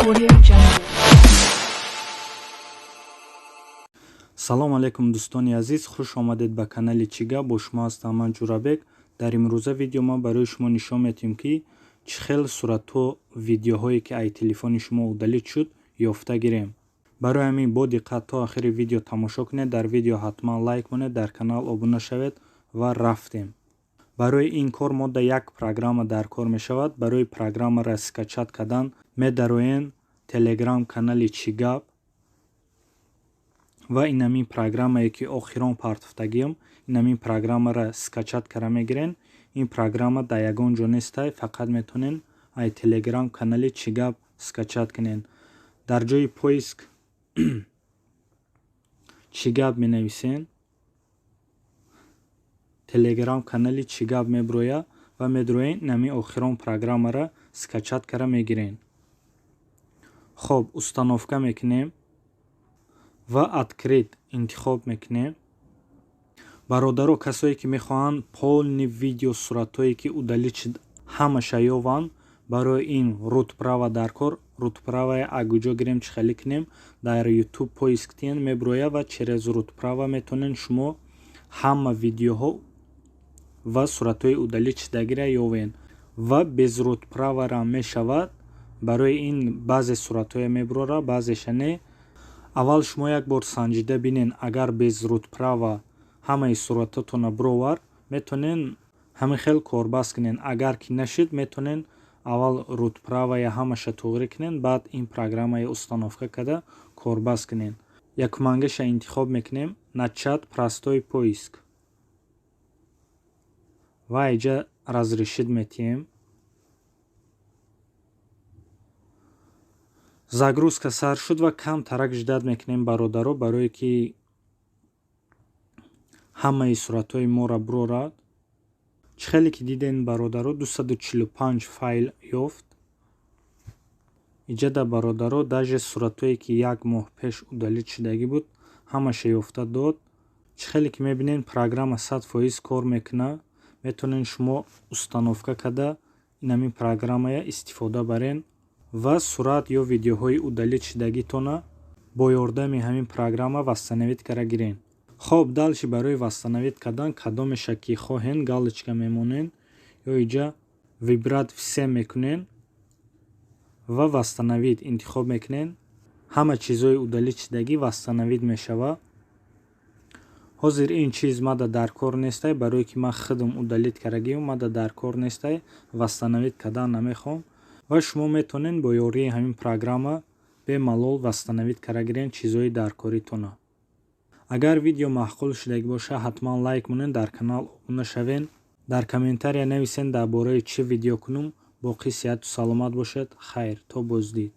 Audio Jungle. салом алейкум дӯстони азиз, хуш омадед ба канали Чига. Бо шумо ҳастам ман Ҷурабек. Дар имрӯза видео ма барои шумо нишон медиҳем ки чӣ хел суратҳо видеоҳое ки аз телефони шумо удалит шуд ёфта гирем. барои ҳамин бо диққат то охири видео тамошо кунед. дар видео ҳатман лайк монед, дар канал обуна шавед ва рафтем. барои ин кор модда як программа дар кор мешавад. барои программаро скачат кардан медароен телеграм канали Чигаб ва ин ҳамин программае ки охирон партофтагием, ин ҳамин программаро скачат кара мегирен. ин программа дар ягон ҷо нестай, фақат метонен аз телеграм канали Чигаб скачат кунен. дар ҷои поиск Чигаб менависен, телеграм канали Чигаб мебироя ва медироен ин ҳамин охирон программаро скачат кара мегирен. хоб установка мекунем ва открит интихоб мекунем. бародаро, касое ки мехоҳанд полни видео суратҳое ки удалит шуд ҳамаша ёванд, барои ин рутправа дар кор. рутправае аз куҷо гирем, чӣ хеле кунем, дар ютуб поиск тиен мебироя ва через рутправа метонен шумо ҳама видеоҳо ва суратҳои удалит шудагиро ёвен. ва без рутправара мешавад. барои ин баъзе суратҳое мебирора, баъзеша не. аввал шумо як бор санҷида бинен, агар без рутправа ҳамаи сурататона бировар, метонен ҳамин хел корбаст кунен. агар ки нашуд, метонен аввал рутправая ҳамаша тоғир кунен, баъд ин программая установка карда корбаст кунен. якумангаша интихоб мекунем, начат простой поиск ва айҷа разрешит метиҳем. загрузка сар шуд ва кам тарак ждат мекунем бародаро, барое ки ҳамаи суратҳои моро бирорад. чӣ хеле ки диден бародаро, 245 файл ёфт. иҷада бародаро даже суратҳое ки як моҳ пеш удалит шудагӣ буд, ҳамаша ёфта дод. чӣ хеле ки мебинен программа 100% кор мекунад. метонен шумо установка карда ин ҳамин программая истифода барен ва сурат ё видеоҳои удалит шудагитона бо ёрдами ҳамин программа вастановид кара гирен. хоб дальше барои вастановид кардан кадомеша ки хоҳен галочка мемонен ё иҷа вибрат все мекунен ва вастановид интихоб мекунен. ҳама чизҳои удалит шудагӣ вастановид мешавад. ҳозир ин чиз мада дар кор нестай, барое ки ман худам удалит карагиам, мада дар кор нестай, вастановид кардан намехоҳам. ва шумо метонен бо ёрии ҳамин программа бемалол вастановид кара гирен чизҳои даркоритона. агар видео маъқул шудагӣ боша, ҳатман лайк монен, дар канал обуна шавен, дар комментария нависен дар бораи чӣ видео кунам. боқӣ сеҳату саломат бошед. хайр, то боздид.